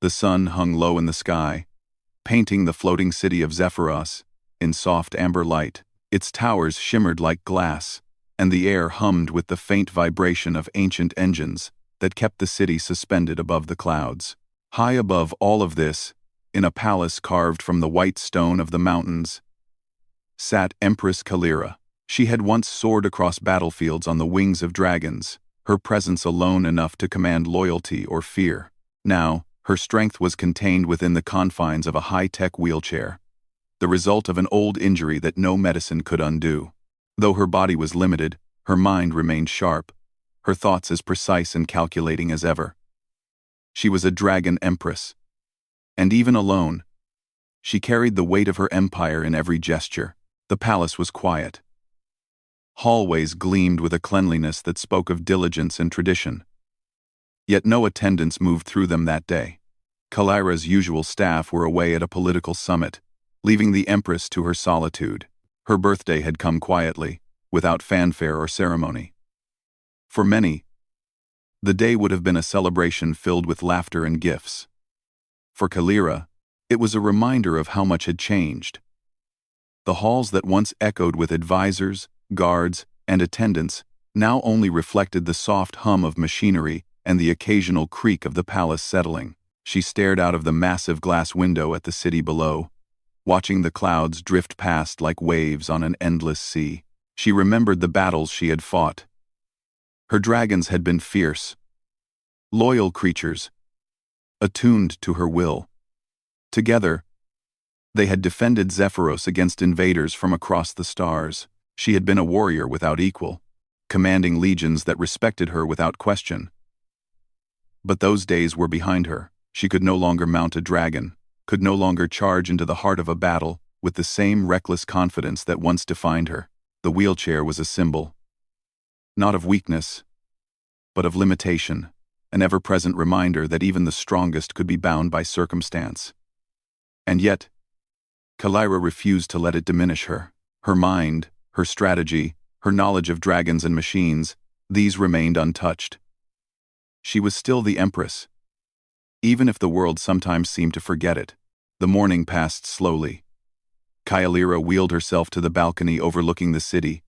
The sun hung low in the sky, painting the floating city of Zephyros in soft amber light. Its towers shimmered like glass, and the air hummed with the faint vibration of ancient engines that kept the city suspended above the clouds. High above all of this, in a palace carved from the white stone of the mountains, sat Empress Kalira. She had once soared across battlefields on the wings of dragons, her presence alone enough to command loyalty or fear. Now, her strength was contained within the confines of a high-tech wheelchair, the result of an old injury that no medicine could undo. Though her body was limited, her mind remained sharp, her thoughts as precise and calculating as ever. She was a dragon empress, and even alone, she carried the weight of her empire in every gesture. The palace was quiet. Hallways gleamed with a cleanliness that spoke of diligence and tradition. Yet no attendants moved through them that day. Kalira's usual staff were away at a political summit, leaving the Empress to her solitude. Her birthday had come quietly, without fanfare or ceremony. For many, the day would have been a celebration filled with laughter and gifts. For Kalira, it was a reminder of how much had changed. The halls that once echoed with advisors, guards, and attendants now only reflected the soft hum of machinery and the occasional creak of the palace settling. She stared out of the massive glass window at the city below, watching the clouds drift past like waves on an endless sea. She remembered the battles she had fought. Her dragons had been fierce, loyal creatures, attuned to her will. Together, they had defended Zephyros against invaders from across the stars. She had been a warrior without equal, commanding legions that respected her without question. But those days were behind her. She could no longer mount a dragon, could no longer charge into the heart of a battle with the same reckless confidence that once defined her. The wheelchair was a symbol, not of weakness, but of limitation, an ever-present reminder that even the strongest could be bound by circumstance. And yet, Kalira refused to let it diminish her. Her mind, her strategy, her knowledge of dragons and machines, these remained untouched. She was still the Empress, even if the world sometimes seemed to forget it. The morning passed slowly. Kalira wheeled herself to the balcony overlooking the city,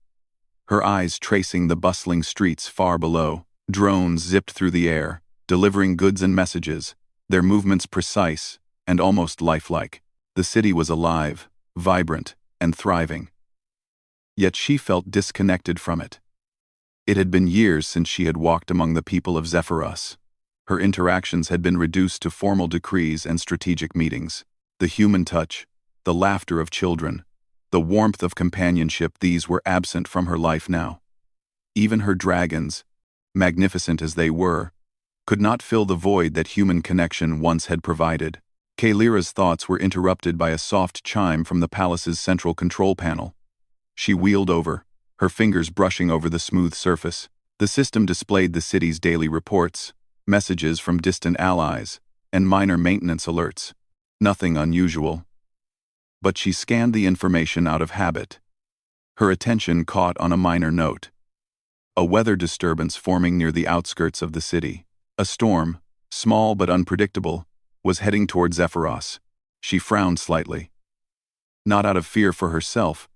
her eyes tracing the bustling streets far below. Drones zipped through the air, delivering goods and messages, their movements precise and almost lifelike. The city was alive, vibrant, and thriving. Yet she felt disconnected from it. It had been years since she had walked among the people of Zephyros. Her interactions had been reduced to formal decrees and strategic meetings. The human touch, the laughter of children, the warmth of companionship, these were absent from her life now. Even her dragons, magnificent as they were, could not fill the void that human connection once had provided. Kalira's thoughts were interrupted by a soft chime from the palace's central control panel. She wheeled over, her fingers brushing over the smooth surface. The system displayed the city's daily reports, messages from distant allies, and minor maintenance alerts. Nothing unusual. But she scanned the information out of habit. Her attention caught on a minor note. A weather disturbance forming near the outskirts of the city. A storm, small but unpredictable, was heading toward Zephyros. She frowned slightly. Not out of fear for herself,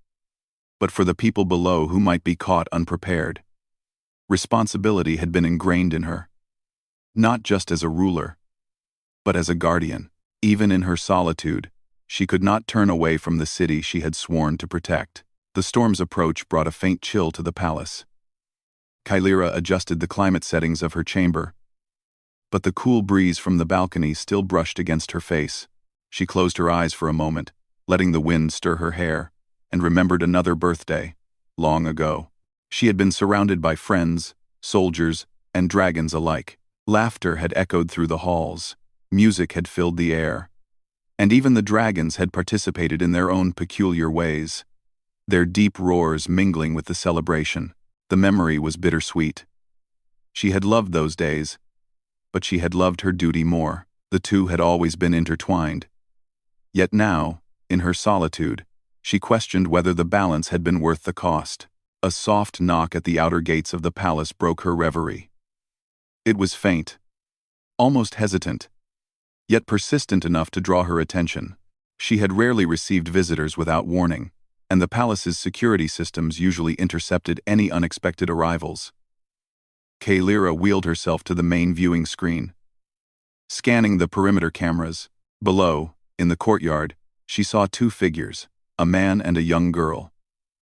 but for the people below who might be caught unprepared. Responsibility had been ingrained in her, not just as a ruler, but as a guardian. Even in her solitude, she could not turn away from the city she had sworn to protect. The storm's approach brought a faint chill to the palace. Kalira adjusted the climate settings of her chamber, but the cool breeze from the balcony still brushed against her face. She closed her eyes for a moment, letting the wind stir her hair, and remembered another birthday, long ago. She had been surrounded by friends, soldiers, and dragons alike. Laughter had echoed through the halls, music had filled the air, and even the dragons had participated in their own peculiar ways, their deep roars mingling with the celebration. The memory was bittersweet. She had loved those days, but she had loved her duty more. The two had always been intertwined. Yet now, in her solitude, she questioned whether the balance had been worth the cost. A soft knock at the outer gates of the palace broke her reverie. It was faint, almost hesitant, yet persistent enough to draw her attention. She had rarely received visitors without warning, and the palace's security systems usually intercepted any unexpected arrivals. Kalira wheeled herself to the main viewing screen. Scanning the perimeter cameras, below, in the courtyard, she saw two figures, a man and a young girl.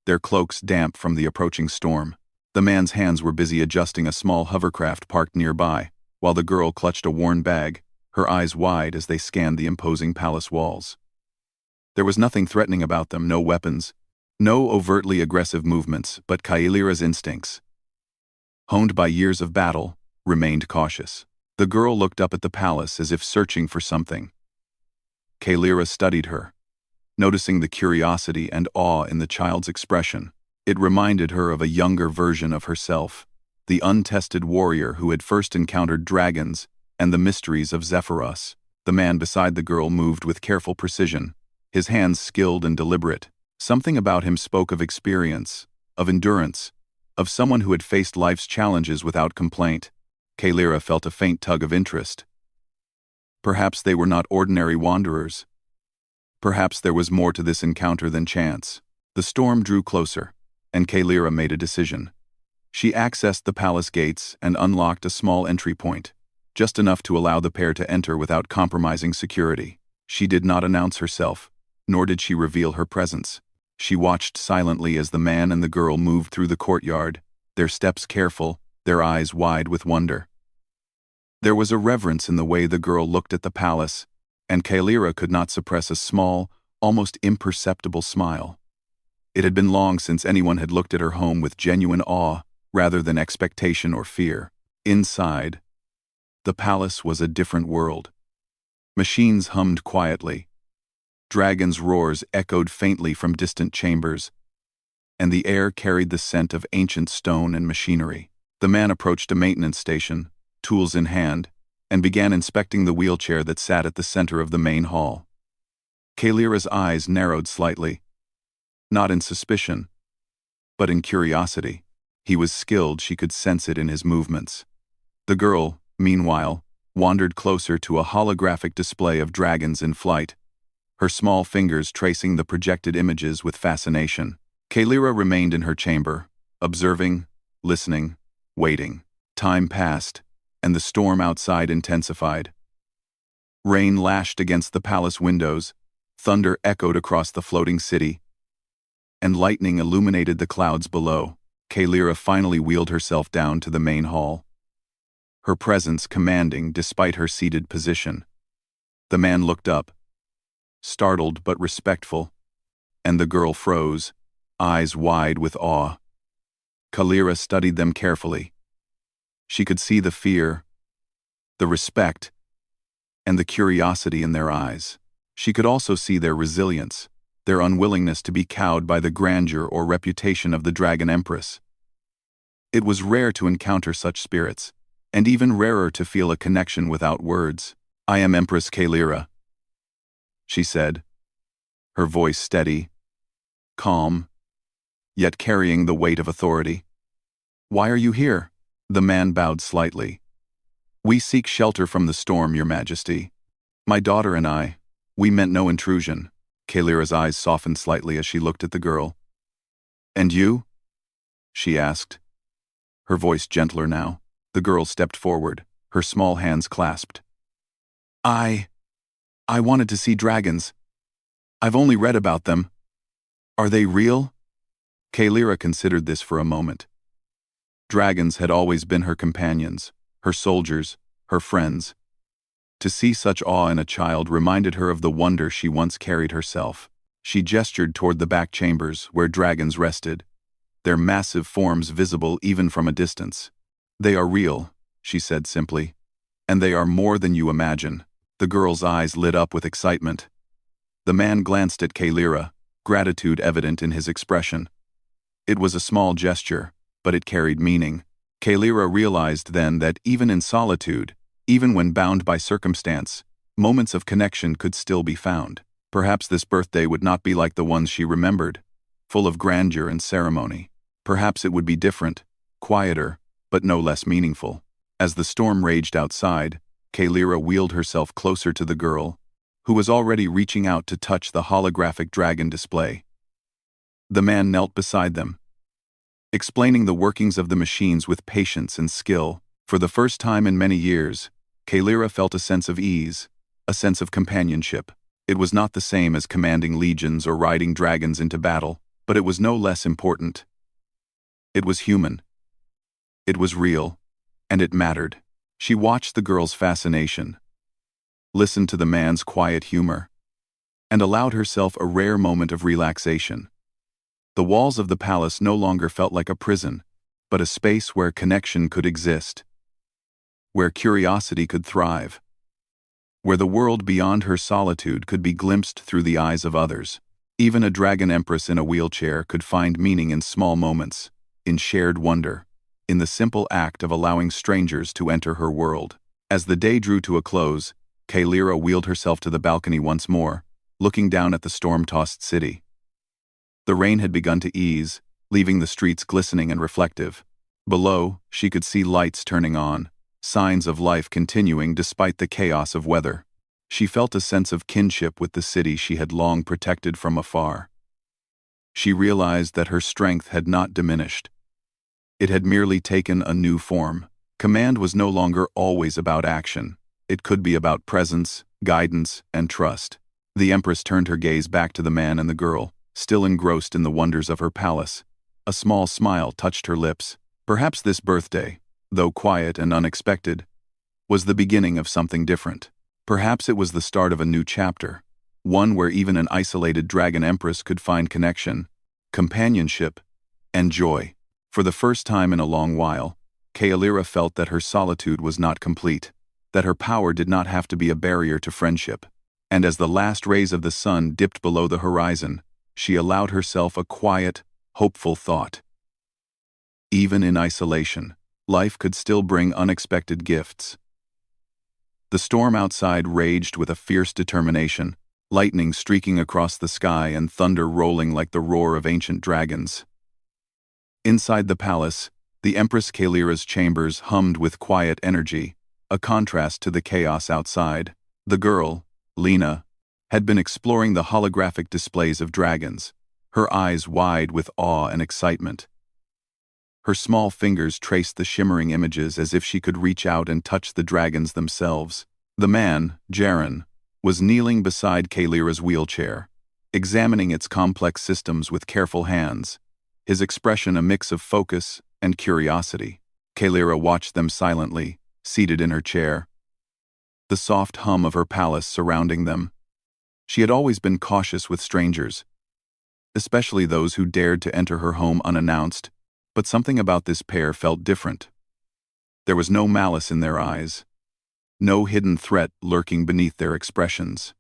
Their cloaks damp from the approaching storm. The man's hands were busy adjusting a small hovercraft parked nearby, while the girl clutched a worn bag, her eyes wide as they scanned the imposing palace walls. There was nothing threatening about them, no weapons, no overtly aggressive movements, but Kalira's instincts, honed by years of battle, remained cautious. The girl looked up at the palace as if searching for something. Kalira studied her, noticing the curiosity and awe in the child's expression. It reminded her of a younger version of herself, the untested warrior who had first encountered dragons and the mysteries of Zephyros. The man beside the girl moved with careful precision, his hands skilled and deliberate. Something about him spoke of experience, of endurance, of someone who had faced life's challenges without complaint. Kalira felt a faint tug of interest. Perhaps they were not ordinary wanderers. Perhaps there was more to this encounter than chance. The storm drew closer, and Kalira made a decision. She accessed the palace gates and unlocked a small entry point, just enough to allow the pair to enter without compromising security. She did not announce herself, nor did she reveal her presence. She watched silently as the man and the girl moved through the courtyard, their steps careful, their eyes wide with wonder. There was a reverence in the way the girl looked at the palace, and Kalira could not suppress a small, almost imperceptible smile. It had been long since anyone had looked at her home with genuine awe, rather than expectation or fear. Inside, the palace was a different world. Machines hummed quietly. Dragons' roars echoed faintly from distant chambers, and the air carried the scent of ancient stone and machinery. The man approached a maintenance station, tools in hand, and began inspecting the wheelchair that sat at the center of the main hall. Kalira's eyes narrowed slightly, not in suspicion, but in curiosity. He was skilled, she could sense it in his movements. The girl, meanwhile, wandered closer to a holographic display of dragons in flight, her small fingers tracing the projected images with fascination. Kalira remained in her chamber, observing, listening, waiting. Time passed, and the storm outside intensified. Rain lashed against the palace windows, thunder echoed across the floating city, and lightning illuminated the clouds below. Kalira finally wheeled herself down to the main hall, her presence commanding despite her seated position. The man looked up, startled but respectful, and the girl froze, eyes wide with awe. Kalira studied them carefully. She could see the fear, the respect, and the curiosity in their eyes. She could also see their resilience, their unwillingness to be cowed by the grandeur or reputation of the Dragon Empress. It was rare to encounter such spirits, and even rarer to feel a connection without words. "I am Empress Kalira," she said, her voice steady, calm, yet carrying the weight of authority. "Why are you here?" The man bowed slightly. "We seek shelter from the storm, Your Majesty. My daughter and I, we meant no intrusion." Kalira's eyes softened slightly as she looked at the girl. "And you?" she asked, her voice gentler now. The girl stepped forward, her small hands clasped. I wanted to see dragons. I've only read about them. Are they real?" Kalira considered this for a moment. Dragons had always been her companions, her soldiers, her friends. To see such awe in a child reminded her of the wonder she once carried herself. She gestured toward the back chambers where dragons rested, their massive forms visible even from a distance. "They are real," she said simply, "and they are more than you imagine." The girl's eyes lit up with excitement. The man glanced at Kalira, gratitude evident in his expression. It was a small gesture, but it carried meaning. Kalira realized then that even in solitude, even when bound by circumstance, moments of connection could still be found. Perhaps this birthday would not be like the ones she remembered, full of grandeur and ceremony. Perhaps it would be different, quieter, but no less meaningful. As the storm raged outside, Kalira wheeled herself closer to the girl, who was already reaching out to touch the holographic dragon display. The man knelt beside them, explaining the workings of the machines with patience and skill. For the first time in many years, Kalira felt a sense of ease, a sense of companionship. It was not the same as commanding legions or riding dragons into battle, but it was no less important. It was human. It was real, and it mattered. She watched the girl's fascination, listened to the man's quiet humor, and allowed herself a rare moment of relaxation. The walls of the palace no longer felt like a prison, but a space where connection could exist, where curiosity could thrive, where the world beyond her solitude could be glimpsed through the eyes of others. Even a dragon empress in a wheelchair could find meaning in small moments, in shared wonder, in the simple act of allowing strangers to enter her world. As the day drew to a close, Kalira wheeled herself to the balcony once more, looking down at the storm-tossed city. The rain had begun to ease, leaving the streets glistening and reflective. Below, she could see lights turning on, signs of life continuing despite the chaos of weather. She felt a sense of kinship with the city she had long protected from afar. She realized that her strength had not diminished. It had merely taken a new form. Command was no longer always about action. It could be about presence, guidance, and trust. The Empress turned her gaze back to the man and the girl, still engrossed in the wonders of her palace. A small smile touched her lips. Perhaps this birthday, though quiet and unexpected, was the beginning of something different. Perhaps it was the start of a new chapter, one where even an isolated dragon empress could find connection, companionship, and joy. For the first time in a long while, Kalira felt that her solitude was not complete, that her power did not have to be a barrier to friendship. And as the last rays of the sun dipped below the horizon, she allowed herself a quiet, hopeful thought. Even in isolation, life could still bring unexpected gifts. The storm outside raged with a fierce determination, lightning streaking across the sky and thunder rolling like the roar of ancient dragons. Inside the palace, the Empress Kalira's chambers hummed with quiet energy, a contrast to the chaos outside. The girl, Lena, had been exploring the holographic displays of dragons, her eyes wide with awe and excitement. Her small fingers traced the shimmering images as if she could reach out and touch the dragons themselves. The man, Jaren, was kneeling beside Kalira's wheelchair, examining its complex systems with careful hands, his expression a mix of focus and curiosity. Kalira watched them silently, seated in her chair, the soft hum of her palace surrounding them. She had always been cautious with strangers, especially those who dared to enter her home unannounced, but something about this pair felt different. There was no malice in their eyes, no hidden threat lurking beneath their expressions.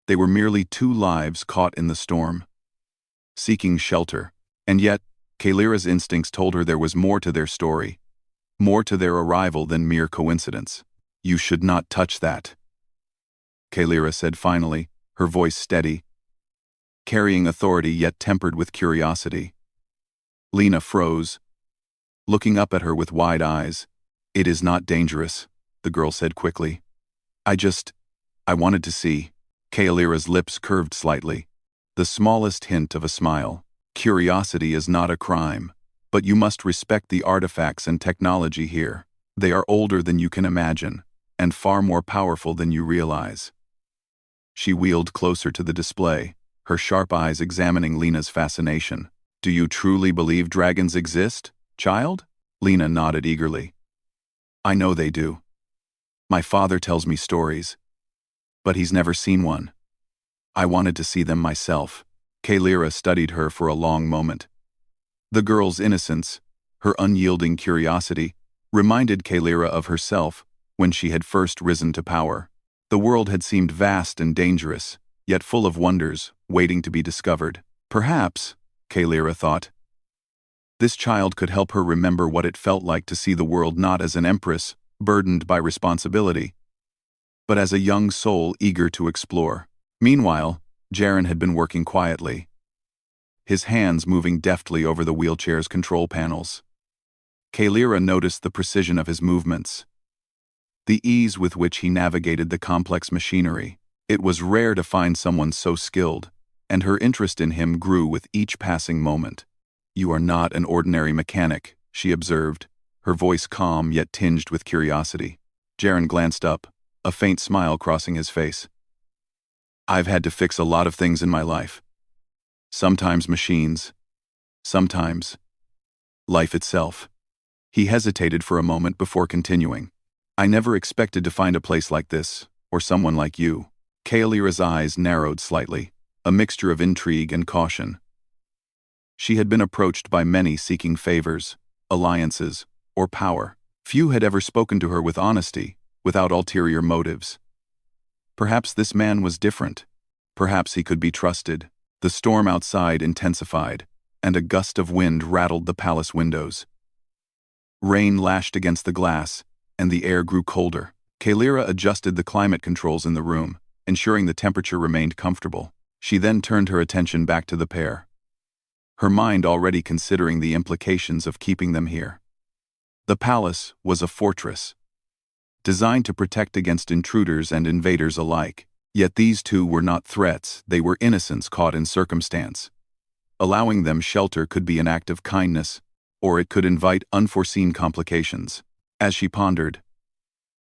They were merely two lives caught in the storm, seeking shelter, and yet, Kalira's instincts told her there was more to their story, more to their arrival than mere coincidence. "You should not touch that," Kalira said finally, her voice steady, carrying authority yet tempered with curiosity. Lena froze, looking up at her with wide eyes. "It is not dangerous," the girl said quickly. I wanted to see." Kalira's lips curved slightly, the smallest hint of a smile. "Curiosity is not a crime, but you must respect the artifacts and technology here. They are older than you can imagine, and far more powerful than you realize." She wheeled closer to the display, her sharp eyes examining Lena's fascination. "Do you truly believe dragons exist, child?" Lena nodded eagerly. "I know they do. My father tells me stories, but he's never seen one. I wanted to see them myself." Kalira studied her for a long moment. The girl's innocence, her unyielding curiosity, reminded Kalira of herself when she had first risen to power. The world had seemed vast and dangerous, yet full of wonders waiting to be discovered. Perhaps, Kalira thought, this child could help her remember what it felt like to see the world not as an empress burdened by responsibility, but as a young soul eager to explore. Meanwhile, Jaren had been working quietly, his hands moving deftly over the wheelchair's control panels. Kalira noticed the precision of his movements, The ease with which he navigated the complex machinery. It was rare to find someone so skilled, and her interest in him grew with each passing moment. "You are not an ordinary mechanic," she observed, her voice calm yet tinged with curiosity. Jaren glanced up, a faint smile crossing his face. "I've had to fix a lot of things in my life. Sometimes machines, sometimes life itself." He hesitated for a moment before continuing. "I never expected to find a place like this, or someone like you." Kaelira's eyes narrowed slightly, a mixture of intrigue and caution. She had been approached by many seeking favors, alliances, or power. Few had ever spoken to her with honesty, without ulterior motives. Perhaps this man was different. Perhaps he could be trusted. The storm outside intensified, and a gust of wind rattled the palace windows. Rain lashed against the glass, and the air grew colder. Kaelira adjusted the climate controls in the room, ensuring the temperature remained comfortable. She then turned her attention back to the pair, her mind already considering the implications of keeping them here. The palace was a fortress, designed to protect against intruders and invaders alike. Yet these two were not threats, they were innocents caught in circumstance. Allowing them shelter could be an act of kindness, or it could invite unforeseen complications. As she pondered,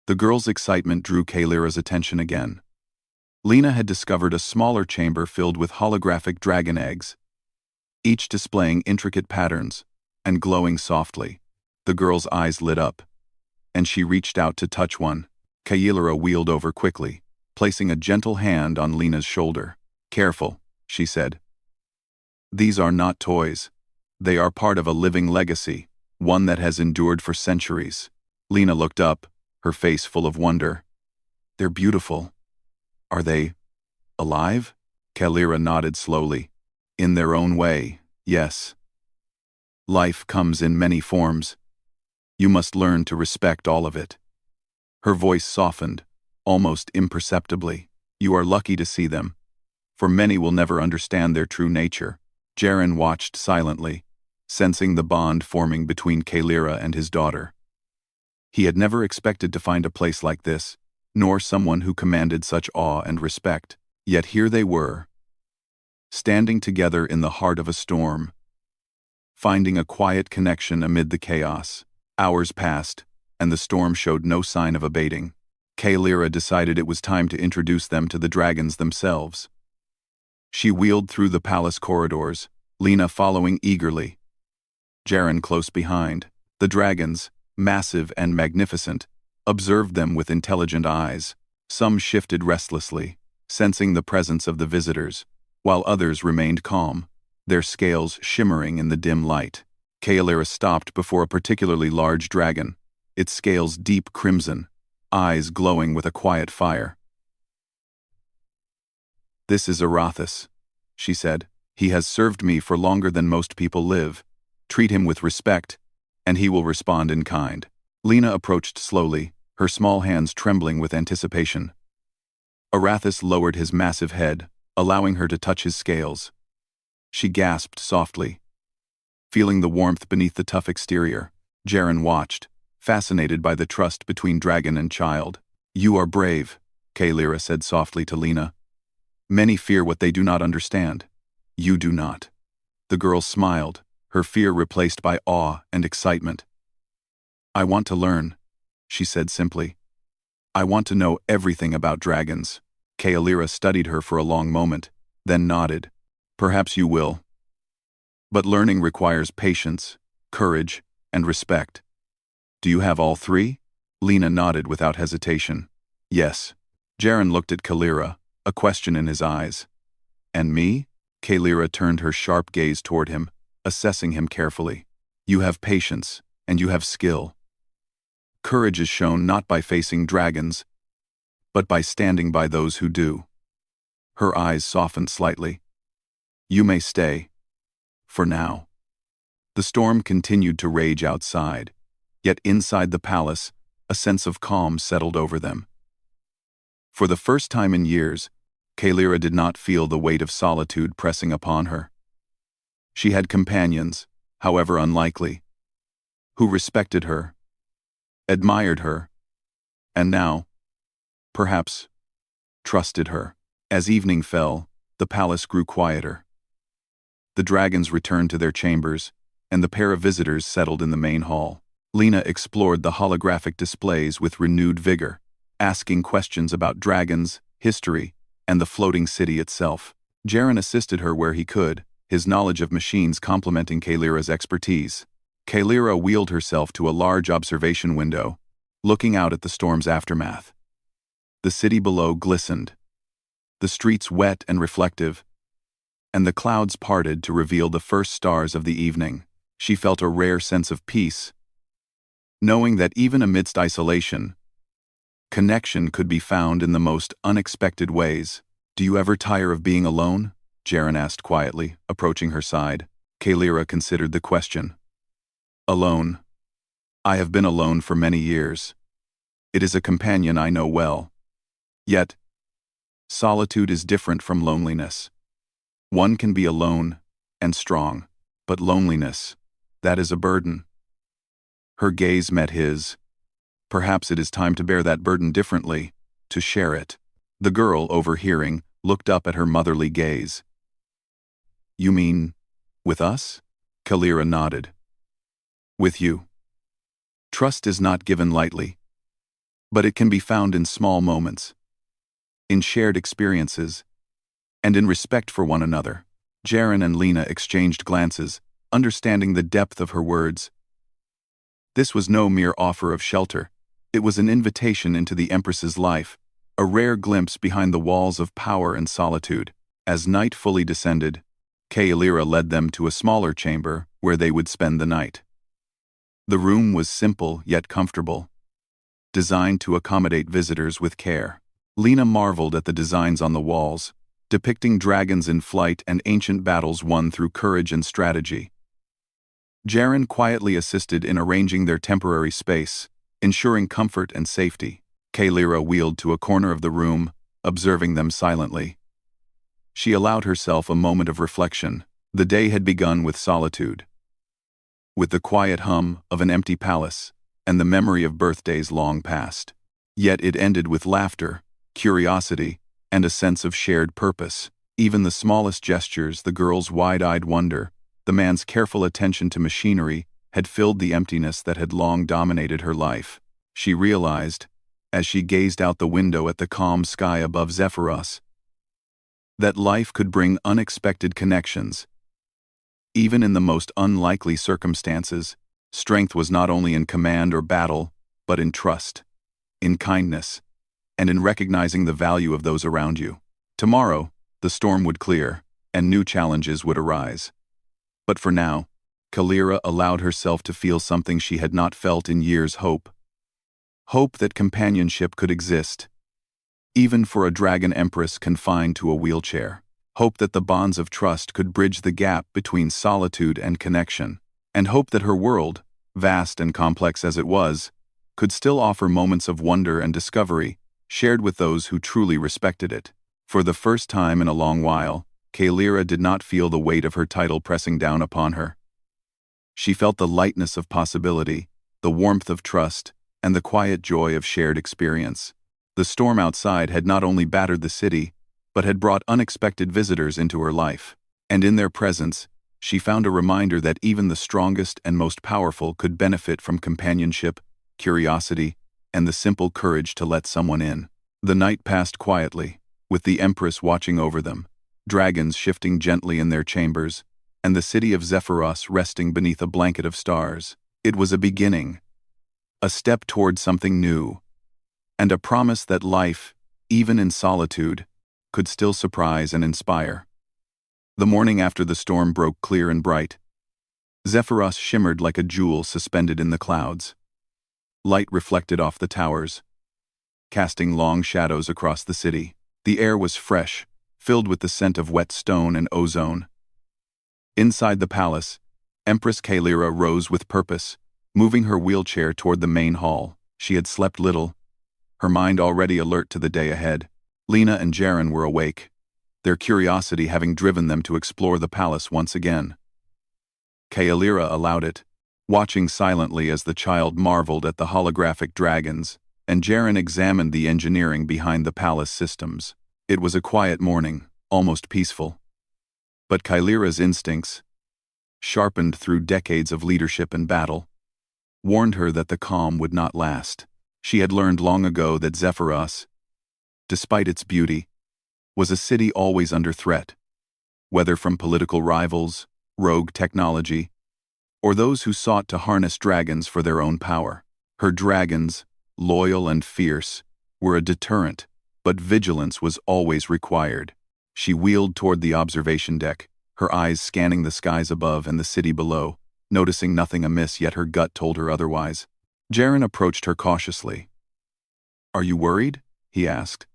the girl's excitement drew Kaelira's attention again. Lena had discovered a smaller chamber filled with holographic dragon eggs, each displaying intricate patterns and glowing softly. The girl's eyes lit up, and she reached out to touch one. Kaelira wheeled over quickly, placing a gentle hand on Lena's shoulder. "Careful," she said. "These are not toys. They are part of a living legacy, one that has endured for centuries." Lena looked up, her face full of wonder. "They're beautiful. Are they alive?" Kaelira nodded slowly. "In their own way, yes. Life comes in many forms. You must learn to respect all of it." Her voice softened, almost imperceptibly. "You are lucky to see them, for many will never understand their true nature." Jaren watched silently, sensing the bond forming between Kaelira and his daughter. He had never expected to find a place like this, nor someone who commanded such awe and respect. Yet here they were, standing together in the heart of a storm, finding a quiet connection amid the chaos. Hours passed, and the storm showed no sign of abating. Kaelira decided it was time to introduce them to the dragons themselves. She wheeled through the palace corridors, Lena following eagerly, Jaren close behind. The dragons, massive and magnificent, observed them with intelligent eyes. Some shifted restlessly, sensing the presence of the visitors, while others remained calm, their scales shimmering in the dim light. Kaelira stopped before a particularly large dragon, its scales deep crimson, eyes glowing with a quiet fire. "This is Arathis," she said. "He has served me for longer than most people live. Treat him with respect, and he will respond in kind." Lena approached slowly, her small hands trembling with anticipation. Arathis lowered his massive head, allowing her to touch his scales. She gasped softly, feeling the warmth beneath the tough exterior. Jaren watched, fascinated by the trust between dragon and child. "You are brave," Kaelira said softly to Lena. "Many fear what they do not understand. You do not." The girl smiled, her fear replaced by awe and excitement. "I want to learn," she said simply. "I want to know everything about dragons." Kaelira studied her for a long moment, then nodded. "Perhaps you will. But learning requires patience, courage, and respect. Do you have all three?" Lena nodded without hesitation. "Yes." Jaren looked at Kaelira, a question in his eyes. "And me?" Kaelira turned her sharp gaze toward him, assessing him carefully. "You have patience, and you have skill. Courage is shown not by facing dragons, but by standing by those who do." Her eyes softened slightly. "You may stay. For now." The storm continued to rage outside, yet inside the palace, a sense of calm settled over them. For the first time in years, Kaelira did not feel the weight of solitude pressing upon her. She had companions, however unlikely, who respected her, admired her, And now, perhaps, trusted her. As evening fell, the palace grew quieter. The dragons returned to their chambers, and the pair of visitors settled in the main hall. Lena explored the holographic displays with renewed vigor, asking questions about dragons, history, and the floating city itself. Jaren assisted her where he could, his knowledge of machines complementing Kalira's expertise. Kalira wheeled herself to a large observation window, looking out at the storm's aftermath. The city below glistened, the streets wet and reflective, and the clouds parted to reveal the first stars of the evening. She felt a rare sense of peace, knowing that even amidst isolation, connection could be found in the most unexpected ways. "Do you ever tire of being alone?" Jaren asked quietly, approaching her side. Kalira considered the question. "Alone. I have been alone for many years. It is a companion I know well. Yet, solitude is different from loneliness. One can be alone and strong, but loneliness, that is a burden." Her gaze met his. Perhaps it is time to bear that burden differently, to share it. The girl, overhearing, looked up at her motherly gaze. "You mean, with us?" Kalira nodded. "With you. Trust is not given lightly, but it can be found in small moments, in shared experiences, and in respect for one another." Jaren and Lena exchanged glances, understanding the depth of her words. This was no mere offer of shelter. It was an invitation into the Empress's life, a rare glimpse behind the walls of power and solitude. As night fully descended, Kalira led them to a smaller chamber where they would spend the night. The room was simple yet comfortable, designed to accommodate visitors with care. Lena marveled at the designs on the walls, depicting dragons in flight and ancient battles won through courage and strategy. Jaren quietly assisted in arranging their temporary space, ensuring comfort and safety. Kalira wheeled to a corner of the room, observing them silently. She allowed herself a moment of reflection. The day had begun with solitude, with the quiet hum of an empty palace and the memory of birthdays long past. Yet it ended with laughter, curiosity, and a sense of shared purpose. Even the smallest gestures, the girl's wide-eyed wonder, the man's careful attention to machinery, had filled the emptiness that had long dominated her life. She realized, as she gazed out the window at the calm sky above Zephyros, that life could bring unexpected connections. Even in the most unlikely circumstances, strength was not only in command or battle, but in trust, in kindness, and in recognizing the value of those around you. Tomorrow, the storm would clear, and new challenges would arise. But for now, Kalira allowed herself to feel something she had not felt in years: hope. Hope that companionship could exist, even for a dragon empress confined to a wheelchair. Hope that the bonds of trust could bridge the gap between solitude and connection. And hope that her world, vast and complex as it was, could still offer moments of wonder and discovery, shared with those who truly respected it. For the first time in a long while, Kalira did not feel the weight of her title pressing down upon her. She felt the lightness of possibility, the warmth of trust, and the quiet joy of shared experience. The storm outside had not only battered the city, but had brought unexpected visitors into her life. And in their presence, she found a reminder that even the strongest and most powerful could benefit from companionship, curiosity, and the simple courage to let someone in. The night passed quietly, with the Empress watching over them, dragons shifting gently in their chambers, and the city of Zephyros resting beneath a blanket of stars. It was a beginning, a step toward something new, and a promise that life, even in solitude, could still surprise and inspire. The morning after the storm broke clear and bright. Zephyros shimmered like a jewel suspended in the clouds. Light reflected off the towers, casting long shadows across the city. The air was fresh, filled with the scent of wet stone and ozone. Inside the palace, Empress Kalira rose with purpose, moving her wheelchair toward the main hall. She had slept little, her mind already alert to the day ahead. Lena and Jaren were awake, their curiosity having driven them to explore the palace once again. Kalira allowed it, watching silently as the child marveled at the holographic dragons, and Jaren examined the engineering behind the palace systems. It was a quiet morning, almost peaceful. But Kylira's instincts, sharpened through decades of leadership and battle, warned her that the calm would not last. She had learned long ago that Zephyros, despite its beauty, was a city always under threat, whether from political rivals, rogue technology, or those who sought to harness dragons for their own power. Her dragons, loyal and fierce, were a deterrent, but vigilance was always required. She wheeled toward the observation deck, her eyes scanning the skies above and the city below, noticing nothing amiss, yet her gut told her otherwise. Jaren approached her cautiously. "Are you worried?" he asked.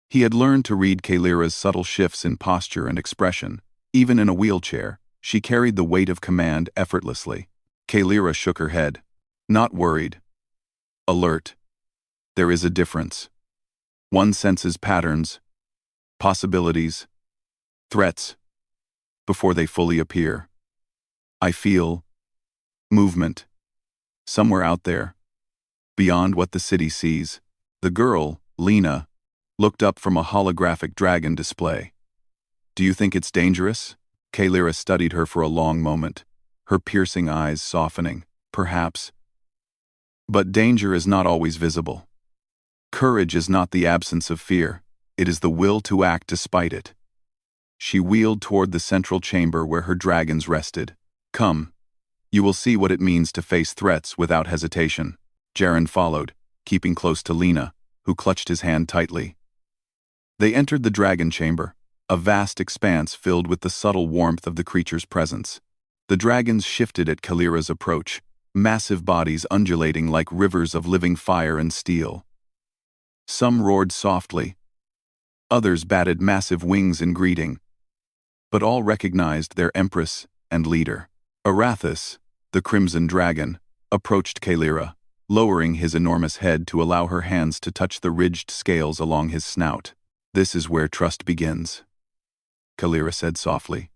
He had learned to read Kylira's subtle shifts in posture and expression. Even in a wheelchair, she carried the weight of command effortlessly. Kylira shook her head. "Not worried. Alert. There is a difference. One senses patterns, possibilities, threats, before they fully appear. I feel movement, somewhere out there, beyond what the city sees." The girl, Lena, looked up from a holographic dragon display. "Do you think it's dangerous?" Kylira studied her for a long moment, her piercing eyes softening. "Perhaps. But danger is not always visible. Courage is not the absence of fear, it is the will to act despite it." She wheeled toward the central chamber where her dragons rested. "Come. You will see what it means to face threats without hesitation." Jaren followed, keeping close to Lena, who clutched his hand tightly. They entered the dragon chamber, a vast expanse filled with the subtle warmth of the creature's presence. The dragons shifted at Kylira's approach, massive bodies undulating like rivers of living fire and steel. Some roared softly, others batted massive wings in greeting, but all recognized their empress and leader. Arathis, the crimson dragon, approached Kylira, lowering his enormous head to allow her hands to touch the ridged scales along his snout. "This is where trust begins," Kylira said softly.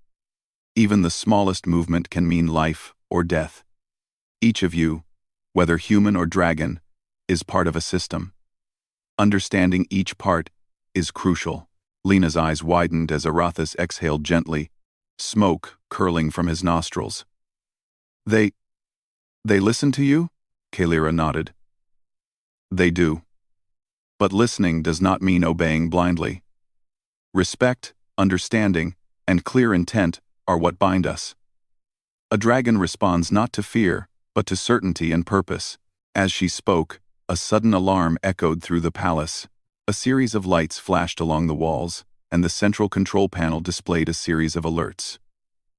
"Even the smallest movement can mean life or death. Each of you, whether human or dragon, is part of a system. Understanding each part is crucial." Lena's eyes widened as Arathis exhaled gently, smoke curling from his nostrils. They listen to you?" Kylira nodded. "They do. But listening does not mean obeying blindly. Respect, understanding, and clear intent are what bind us. A dragon responds not to fear, but to certainty and purpose." As she spoke, a sudden alarm echoed through the palace. A series of lights flashed along the walls, and the central control panel displayed a series of alerts.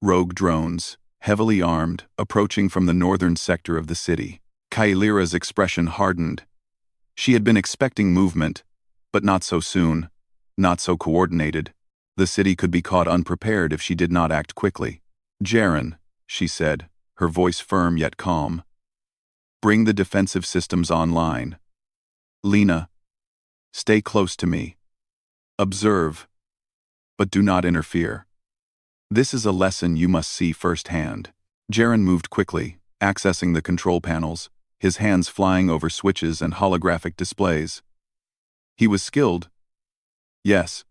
Rogue drones, heavily armed, approaching from the northern sector of the city. Kylira's expression hardened. She had been expecting movement, but not so soon, not so coordinated. The city could be caught unprepared if she did not act quickly. "Jaren," she said, her voice firm yet calm. "Bring the defensive systems online. Lena, stay close to me. Observe, but do not interfere. This is a lesson you must see firsthand." Jaren moved quickly, accessing the control panels, his hands flying over switches and holographic displays. He was skilled, yes,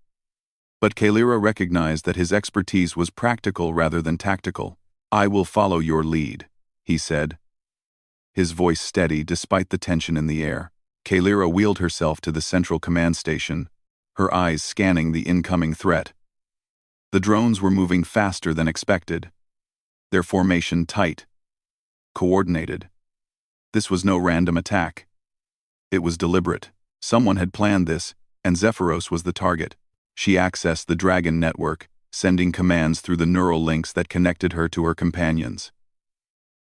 but Kylira recognized that his expertise was practical rather than tactical. "I will follow your lead," he said, his voice steady despite the tension in the air. Kylira wheeled herself to the central command station, her eyes scanning the incoming threat. The drones were moving faster than expected, their formation tight, coordinated. This was no random attack. It was deliberate. Someone had planned this, and Zephyros was the target. She accessed the dragon network, sending commands through the neural links that connected her to her companions.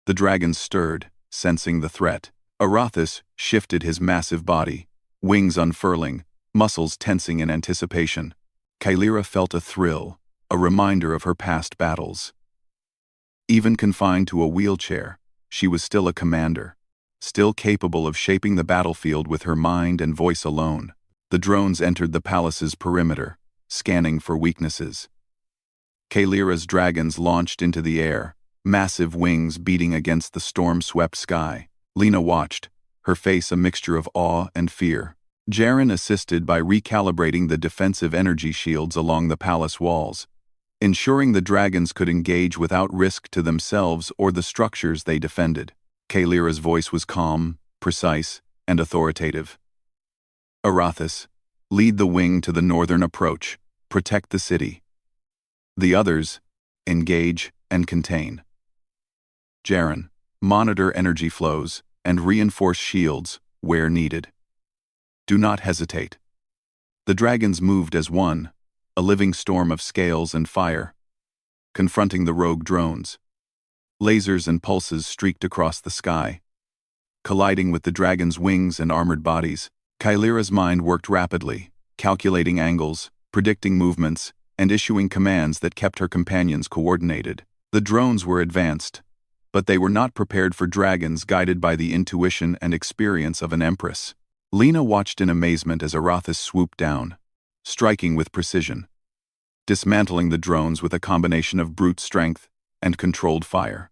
The dragons stirred, sensing the threat. Arathis shifted his massive body, wings unfurling, muscles tensing in anticipation. Kylira felt a thrill, a reminder of her past battles. Even confined to a wheelchair, she was still a commander, still capable of shaping the battlefield with her mind and voice alone. The drones entered the palace's perimeter, scanning for weaknesses. Kylira's dragons launched into the air, massive wings beating against the storm-swept sky. Lena watched, her face a mixture of awe and fear. Jaren assisted by recalibrating the defensive energy shields along the palace walls, ensuring the dragons could engage without risk to themselves or the structures they defended. Kaelira's voice was calm, precise, and authoritative. Arathis, lead the wing to the northern approach. Protect the city. The others, engage and contain. Jaren, monitor energy flows and reinforce shields where needed. Do not hesitate. The dragons moved as one, a living storm of scales and fire, confronting the rogue drones. Lasers and pulses streaked across the sky, colliding with the dragons' wings and armored bodies. Kaelira's mind worked rapidly, calculating angles, predicting movements, and issuing commands that kept her companions coordinated. The drones were advanced, but they were not prepared for dragons guided by the intuition and experience of an empress. Lena watched in amazement as Arathis swooped down, striking with precision, dismantling the drones with a combination of brute strength and controlled fire.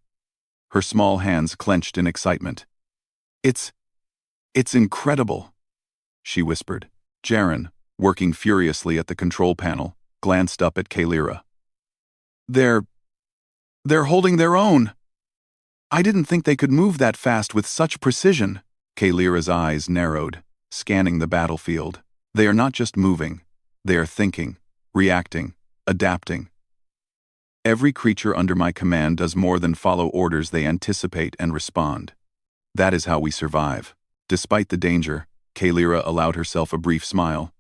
Her small hands clenched in excitement. It's incredible," she whispered. Jaren, working furiously at the control panel, glanced up at Kaelira. They're holding their own. I didn't think they could move that fast with such precision." Kaelira's eyes narrowed, scanning the battlefield. They are not just moving, they are thinking, reacting, adapting. Every creature under my command does more than follow orders. They anticipate and respond. That is how we survive. Despite the danger, Kaelira allowed herself a brief smile.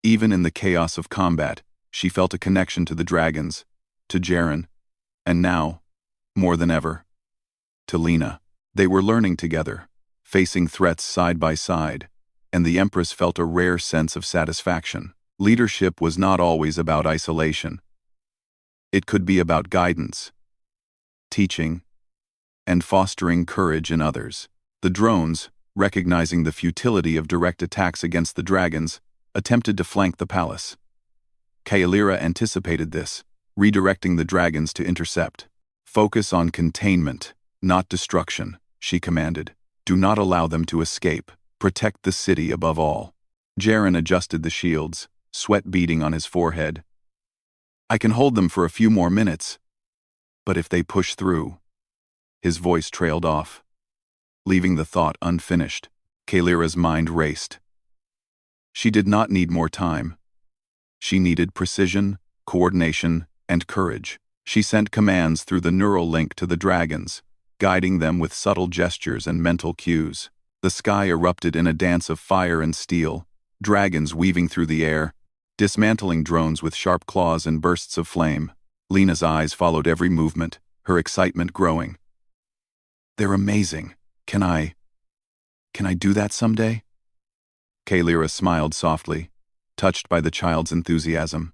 Even in the chaos of combat, she felt a connection to the dragons, to Jaren, and now, more than ever, to Lena. They were learning together, facing threats side by side, and the Empress felt a rare sense of satisfaction. Leadership was not always about isolation. It could be about guidance, teaching, and fostering courage in others. The drones, recognizing the futility of direct attacks against the dragons, attempted to flank the palace. Kaelira anticipated this, redirecting the dragons to intercept. "Focus on containment, not destruction," she commanded. "Do not allow them to escape. Protect the city above all." Jaren adjusted the shields, sweat beading on his forehead. "I can hold them for a few more minutes. But if they push through..." His voice trailed off, leaving the thought unfinished. Kaelira's mind raced. She did not need more time. She needed precision, coordination, and courage. She sent commands through the neural link to the dragons, guiding them with subtle gestures and mental cues. The sky erupted in a dance of fire and steel, dragons weaving through the air, dismantling drones with sharp claws and bursts of flame. Lena's eyes followed every movement, her excitement growing. "They're amazing. Can I do that someday?" Kaelira smiled softly, touched by the child's enthusiasm.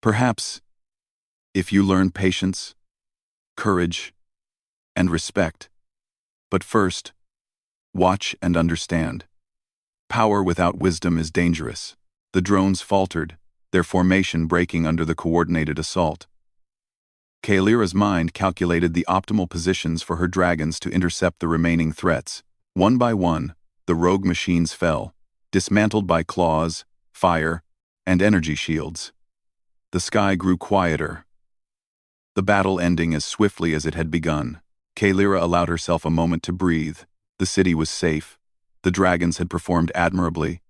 "Perhaps, if you learn patience, courage, and respect. But first, watch and understand. Power without wisdom is dangerous." The drones faltered, their formation breaking under the coordinated assault. Kaelira's mind calculated the optimal positions for her dragons to intercept the remaining threats. One by one, the rogue machines fell, dismantled by claws, fire, and energy shields. The sky grew quieter, the battle ending as swiftly as it had begun. Kaelira allowed herself a moment to breathe. The city was safe, the dragons had performed admirably,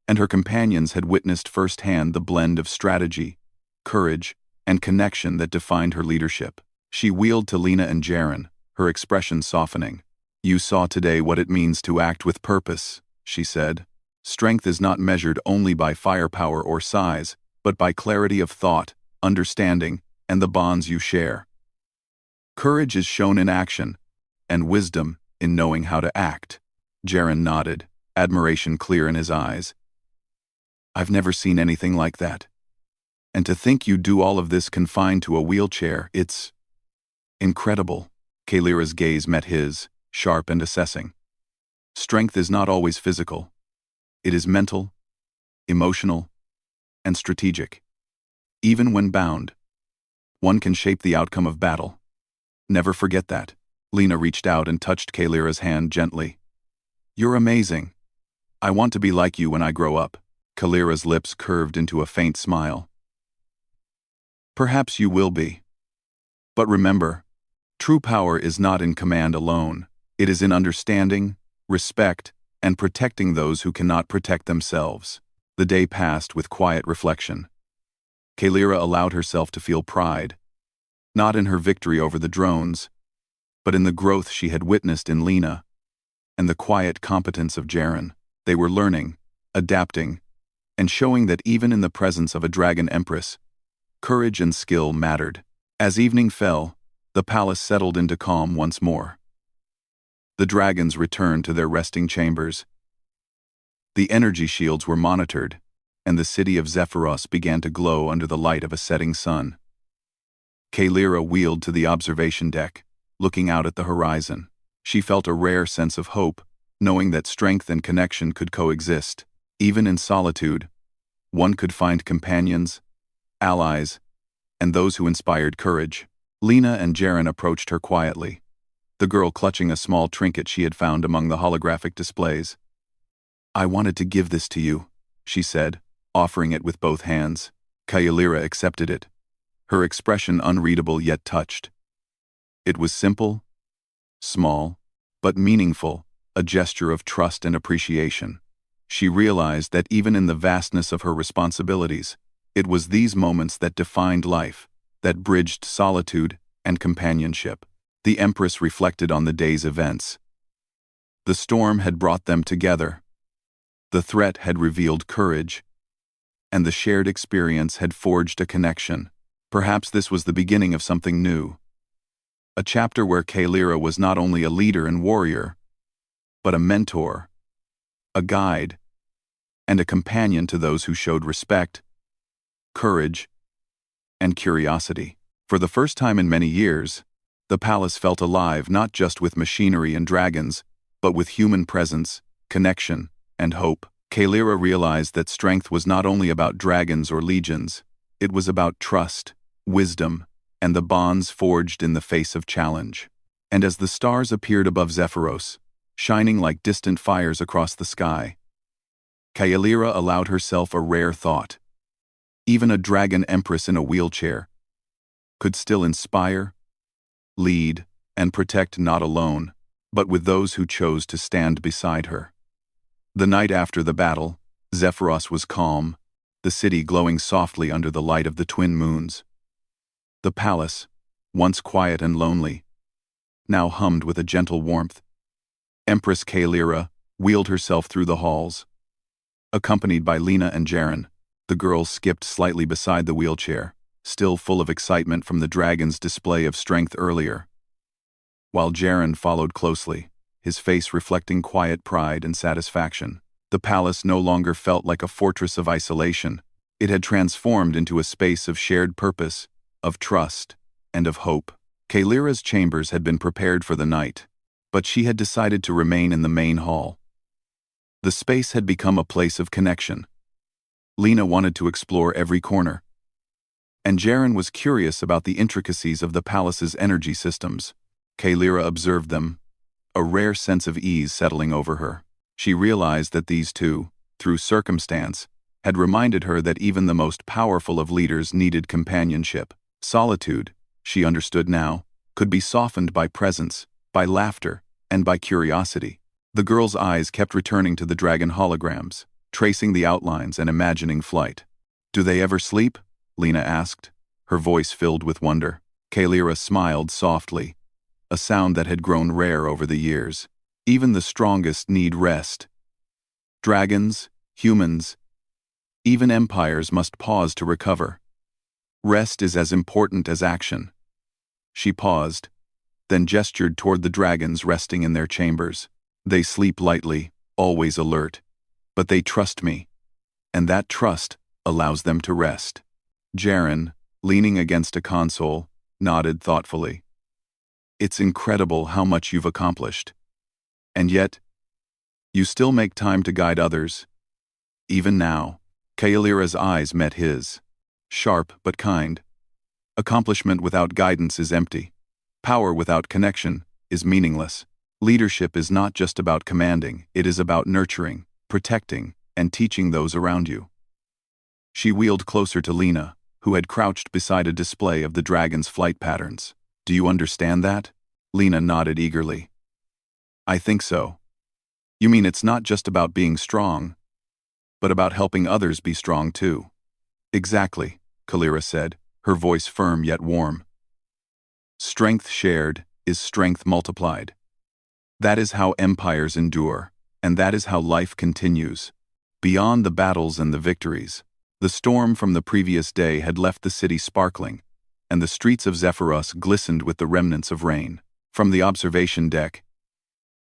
and her companions had witnessed firsthand the blend of strategy, courage, and connection that defined her leadership. She wheeled to Lena and Jaren, her expression softening. "You saw today what it means to act with purpose," she said. "Strength is not measured only by firepower or size, but by clarity of thought, understanding, and the bonds you share. Courage is shown in action, and wisdom in knowing how to act." Jaren nodded, admiration clear in his eyes. "I've never seen anything like that. And to think you do all of this confined to a wheelchair, it's incredible." Kaelira's gaze met his, sharp and assessing. "Strength is not always physical. It is mental, emotional, and strategic. Even when bound, one can shape the outcome of battle. Never forget that." Lena reached out and touched Kaelira's hand gently. You're amazing. I want to be like you when I grow up. Kalira's lips curved into a faint smile. Perhaps you will be. But remember, true power is not in command alone. It is in understanding, respect, and protecting those who cannot protect themselves. The day passed with quiet reflection. Kalira allowed herself to feel pride, not in her victory over the drones, but in the growth she had witnessed in Lena, and the quiet competence of Jaren. They were learning, adapting, and showing that even in the presence of a dragon empress, courage and skill mattered. As evening fell, the palace settled into calm once more. The dragons returned to their resting chambers. The energy shields were monitored, and the city of Zephyros began to glow under the light of a setting sun. Kalira wheeled to the observation deck, looking out at the horizon. She felt a rare sense of hope, knowing that strength and connection could coexist. Even in solitude, one could find companions, allies, and those who inspired courage. Lena and Jaren approached her quietly, the girl clutching a small trinket she had found among the holographic displays. "I wanted to give this to you," she said, offering it with both hands. Kalira accepted it, her expression unreadable yet touched. It was simple, small, but meaningful, a gesture of trust and appreciation. She realized that even in the vastness of her responsibilities, it was these moments that defined life, that bridged solitude and companionship. The Empress reflected on the day's events. The storm had brought them together. The threat had revealed courage, and the shared experience had forged a connection. Perhaps this was the beginning of something new. A chapter where Kalira was not only a leader and warrior, but a mentor, a guide, and a companion to those who showed respect, courage, and curiosity. For the first time in many years, the palace felt alive not just with machinery and dragons, but with human presence, connection, and hope. Kalira realized that strength was not only about dragons or legions, it was about trust, wisdom, and the bonds forged in the face of challenge. And as the stars appeared above Zephyros, shining like distant fires across the sky, Kalira allowed herself a rare thought. Even a dragon empress in a wheelchair could still inspire, lead, and protect not alone, but with those who chose to stand beside her. The night after the battle, Zephyros was calm, the city glowing softly under the light of the twin moons. The palace, once quiet and lonely, now hummed with a gentle warmth. Empress Kalira wheeled herself through the halls. Accompanied by Lena and Jaren, the girl skipped slightly beside the wheelchair, still full of excitement from the dragon's display of strength earlier. While Jaren followed closely, his face reflecting quiet pride and satisfaction. The palace no longer felt like a fortress of isolation. It had transformed into a space of shared purpose, of trust, and of hope. Kalira's chambers had been prepared for the night, but she had decided to remain in the main hall. The space had become a place of connection. Lena wanted to explore every corner, and Jaren was curious about the intricacies of the palace's energy systems. Kalira observed them, a rare sense of ease settling over her. She realized that these two, through circumstance, had reminded her that even the most powerful of leaders needed companionship. Solitude, she understood now, could be softened by presence, by laughter, and by curiosity. The girl's eyes kept returning to the dragon holograms, tracing the outlines and imagining flight. "Do they ever sleep?" Lena asked, her voice filled with wonder. Kalira smiled softly, a sound that had grown rare over the years. Even the strongest need rest. Dragons, humans, even empires must pause to recover. Rest is as important as action. She paused, then gestured toward the dragons resting in their chambers. "They sleep lightly, always alert, but they trust me, and that trust allows them to rest." Jaren, leaning against a console, nodded thoughtfully. "It's incredible how much you've accomplished. And yet, you still make time to guide others. Even now." Kalira's eyes met his, sharp but kind. "Accomplishment without guidance is empty. Power without connection is meaningless." Leadership is not just about commanding, it is about nurturing, protecting, and teaching those around you. She wheeled closer to Lena, who had crouched beside a display of the dragon's flight patterns. Do you understand that? Lena nodded eagerly. I think so. You mean it's not just about being strong, but about helping others be strong too. Exactly, Kalira said, her voice firm yet warm. Strength shared is strength multiplied. That is how empires endure, and that is how life continues. Beyond the battles and the victories, the storm from the previous day had left the city sparkling, and the streets of Zephyros glistened with the remnants of rain. From the observation deck,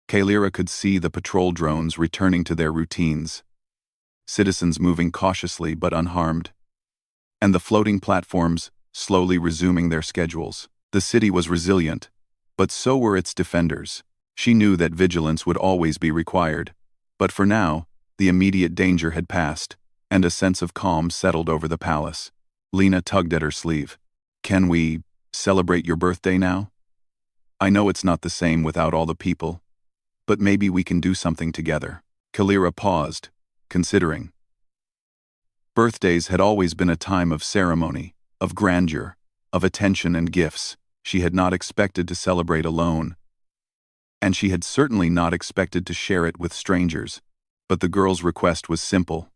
Kalira could see the patrol drones returning to their routines, citizens moving cautiously but unharmed, and the floating platforms slowly resuming their schedules. The city was resilient, but so were its defenders. She knew that vigilance would always be required, but for now, the immediate danger had passed, and a sense of calm settled over the palace. Lena tugged at her sleeve. Can we celebrate your birthday now? I know it's not the same without all the people, but maybe we can do something together. Kalira paused, considering. Birthdays had always been a time of ceremony, of grandeur, of attention and gifts. She had not expected to celebrate alone, and she had certainly not expected to share it with strangers. But the girl's request was simple,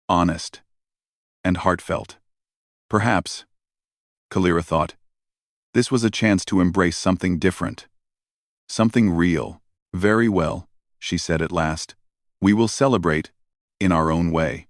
honest, and heartfelt. Perhaps, Kalira thought, this was a chance to embrace something different, something real. Very well, she said at last. We will celebrate, in our own way.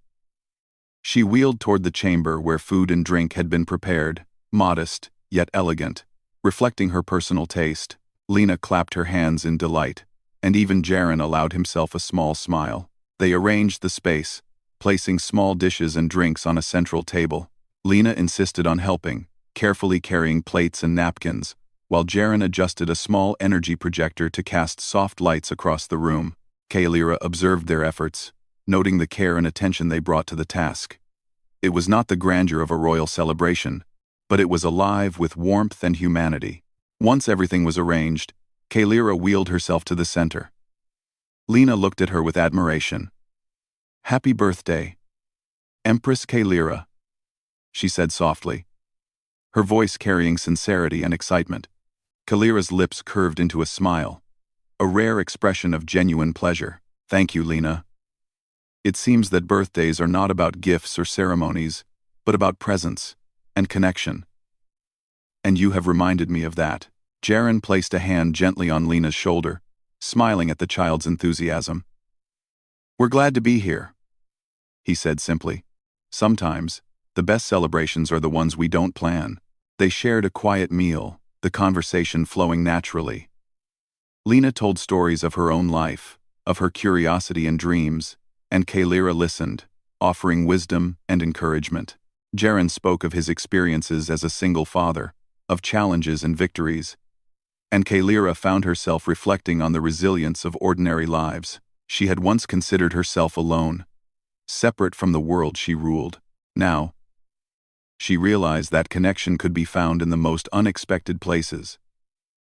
She wheeled toward the chamber where food and drink had been prepared, modest, yet elegant, reflecting her personal taste. Lena clapped her hands in delight, and even Jaren allowed himself a small smile. They arranged the space, placing small dishes and drinks on a central table. Lena insisted on helping, carefully carrying plates and napkins, while Jaren adjusted a small energy projector to cast soft lights across the room. Kalira observed their efforts, noting the care and attention they brought to the task. It was not the grandeur of a royal celebration, but it was alive with warmth and humanity. Once everything was arranged, Kalira wheeled herself to the center. Lena looked at her with admiration. Happy birthday, Empress Kalira, she said softly, her voice carrying sincerity and excitement. Kalira's lips curved into a smile, a rare expression of genuine pleasure. Thank you, Lena. It seems that birthdays are not about gifts or ceremonies, but about presence and connection. And you have reminded me of that. Jaren placed a hand gently on Lena's shoulder, smiling at the child's enthusiasm. We're glad to be here, he said simply. Sometimes, the best celebrations are the ones we don't plan. They shared a quiet meal, the conversation flowing naturally. Lena told stories of her own life, of her curiosity and dreams, and Kalira listened, offering wisdom and encouragement. Jaren spoke of his experiences as a single father, of challenges and victories, and Kalira found herself reflecting on the resilience of ordinary lives. She had once considered herself alone, separate from the world she ruled. Now, she realized that connection could be found in the most unexpected places,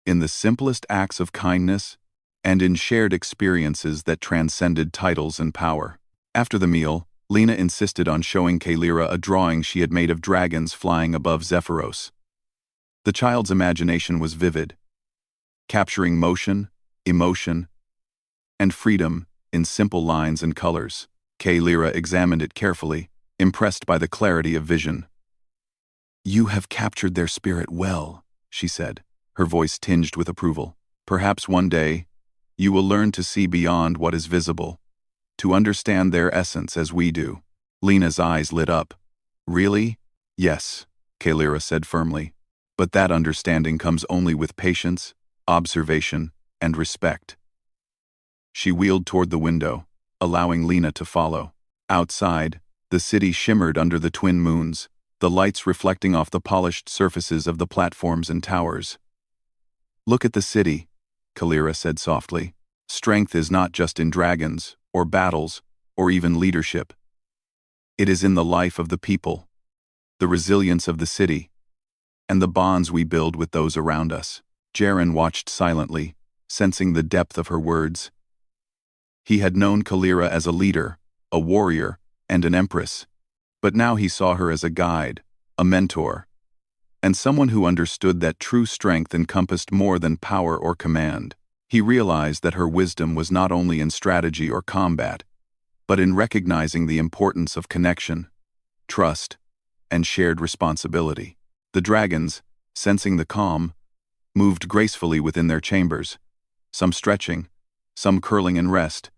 in the simplest acts of kindness, and in shared experiences that transcended titles and power. After the meal, Lena insisted on showing Kalira a drawing she had made of dragons flying above Zephyros. The child's imagination was vivid, capturing motion, emotion, and freedom in simple lines and colors. Kalira examined it carefully, impressed by the clarity of vision. You have captured their spirit well, she said, her voice tinged with approval. Perhaps one day, you will learn to see beyond what is visible, to understand their essence as we do. Lena's eyes lit up. Really? Yes, Kalira said firmly. But that understanding comes only with patience, observation, and respect. She wheeled toward the window, allowing Lena to follow. Outside, the city shimmered under the twin moons, the lights reflecting off the polished surfaces of the platforms and towers. Look at the city, Kalira said softly. Strength is not just in dragons, or battles, or even leadership. It is in the life of the people, the resilience of the city, and the bonds we build with those around us. Jaren watched silently, sensing the depth of her words. He had known Kalira as a leader, a warrior, and an empress, but now he saw her as a guide, a mentor, and someone who understood that true strength encompassed more than power or command. He realized that her wisdom was not only in strategy or combat, but in recognizing the importance of connection, trust, and shared responsibility. The dragons, sensing the calm, moved gracefully within their chambers, some stretching, some curling in rest,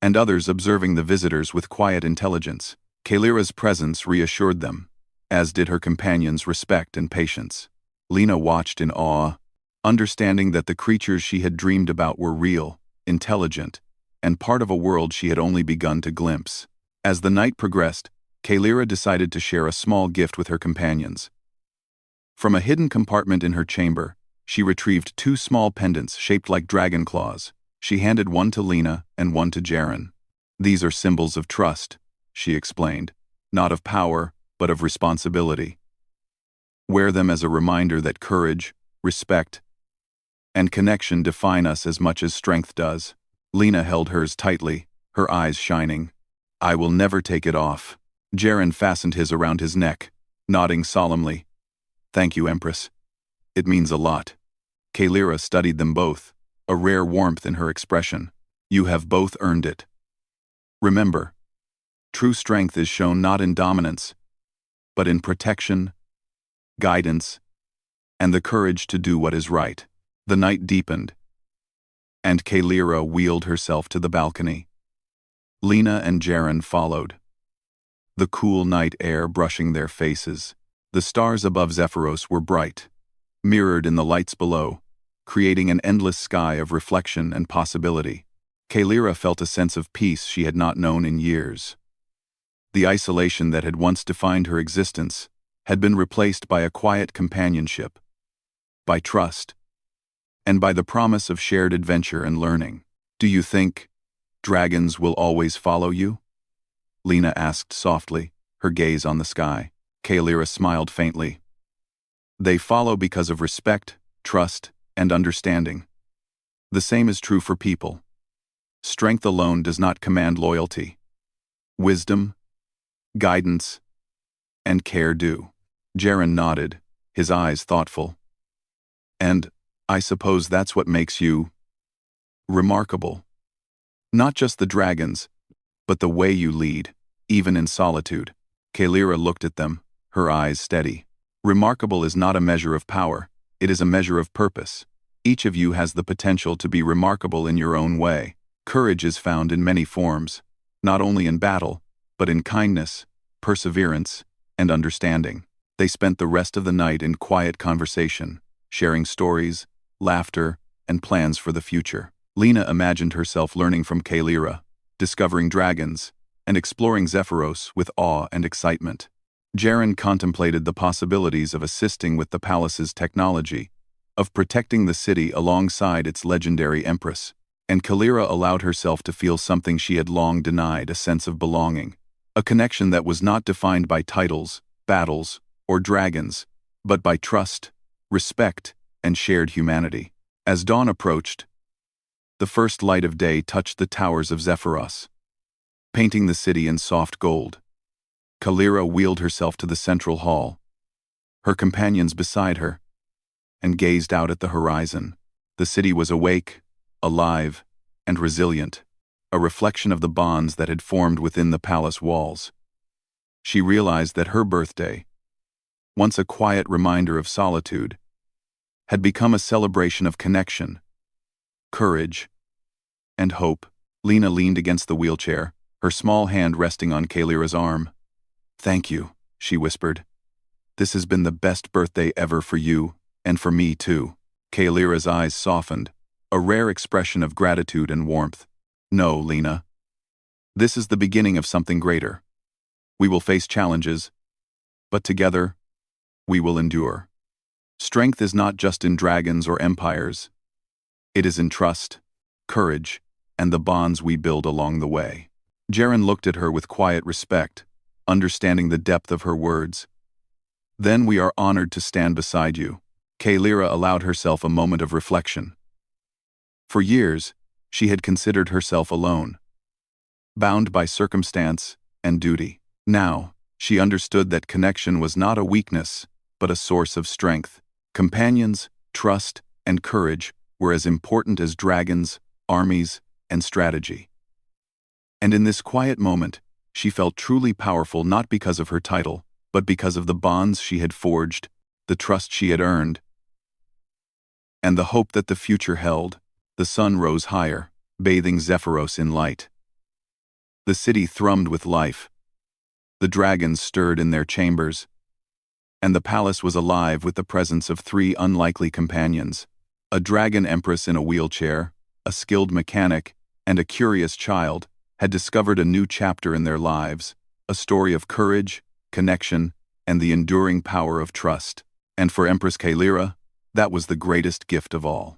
and others observing the visitors with quiet intelligence. Kalira's presence reassured them, as did her companions' respect and patience. Lena watched in awe, understanding that the creatures she had dreamed about were real, intelligent, and part of a world she had only begun to glimpse. As the night progressed, Kalira decided to share a small gift with her companions. From a hidden compartment in her chamber, she retrieved 2 small pendants shaped like dragon claws. She handed one to Lena and one to Jaren. "These are symbols of trust," she explained, "not of power, but of responsibility. Wear them as a reminder that courage, respect, and connection define us as much as strength does." Lena held hers tightly, her eyes shining. "I will never take it off." Jaren fastened his around his neck, nodding solemnly. "Thank you, Empress. It means a lot." Kalira studied them both, a rare warmth in her expression. "You have both earned it. Remember, true strength is shown not in dominance, but in protection, guidance, and the courage to do what is right." The night deepened, and Kalira wheeled herself to the balcony. Lena and Jaren followed, the cool night air brushing their faces. The stars above Zephyros were bright, mirrored in the lights below, creating an endless sky of reflection and possibility. Kalira felt a sense of peace she had not known in years. The isolation that had once defined her existence had been replaced by a quiet companionship, by trust, and by the promise of shared adventure and learning. "Do you think dragons will always follow you?" Lena asked softly, her gaze on the sky. Kalira smiled faintly. "They follow because of respect, trust, and understanding. The same is true for people. Strength alone does not command loyalty. Wisdom, guidance, and care do." Jaren nodded, his eyes thoughtful. "And I suppose that's what makes you remarkable. Not just the dragons, but the way you lead, even in solitude." Kalira looked at them, her eyes steady. "Remarkable is not a measure of power, it is a measure of purpose. Each of you has the potential to be remarkable in your own way. Courage is found in many forms, not only in battle, but in kindness, perseverance, and understanding." They spent the rest of the night in quiet conversation, sharing stories, laughter, and plans for the future. Lena imagined herself learning from Kalira, discovering dragons, and exploring Zephyros with awe and excitement. Jaren contemplated the possibilities of assisting with the palace's technology, of protecting the city alongside its legendary empress, and Kalira allowed herself to feel something she had long denied, a sense of belonging, a connection that was not defined by titles, battles, or dragons, but by trust, respect, and shared humanity. As dawn approached, the first light of day touched the towers of Zephyros, painting the city in soft gold. Kalira wheeled herself to the central hall, her companions beside her, and gazed out at the horizon. The city was awake, alive, and resilient, a reflection of the bonds that had formed within the palace walls. She realized that her birthday, once a quiet reminder of solitude, had become a celebration of connection, courage, and hope. Lena leaned against the wheelchair, her small hand resting on Kalira's arm. "Thank you," she whispered. "This has been the best birthday ever for you, and for me too." Kalira's eyes softened, a rare expression of gratitude and warmth. "No, Lena. This is the beginning of something greater. We will face challenges, but together, we will endure. Strength is not just in dragons or empires. It is in trust, courage, and the bonds we build along the way." Jaren looked at her with quiet respect, understanding the depth of her words. "Then we are honored to stand beside you." Kalira allowed herself a moment of reflection. For years, she had considered herself alone, bound by circumstance and duty. Now, she understood that connection was not a weakness, but a source of strength. Companions, trust, and courage were as important as dragons, armies, and strategy. And in this quiet moment, she felt truly powerful not because of her title, but because of the bonds she had forged, the trust she had earned, and the hope that the future held. The sun rose higher, bathing Zephyros in light. The city thrummed with life. The dragons stirred in their chambers, and the palace was alive with the presence of 3 unlikely companions: a dragon empress in a wheelchair, a skilled mechanic, and a curious child had discovered a new chapter in their lives, a story of courage, connection, and the enduring power of trust. And for Empress Kailira, that was the greatest gift of all.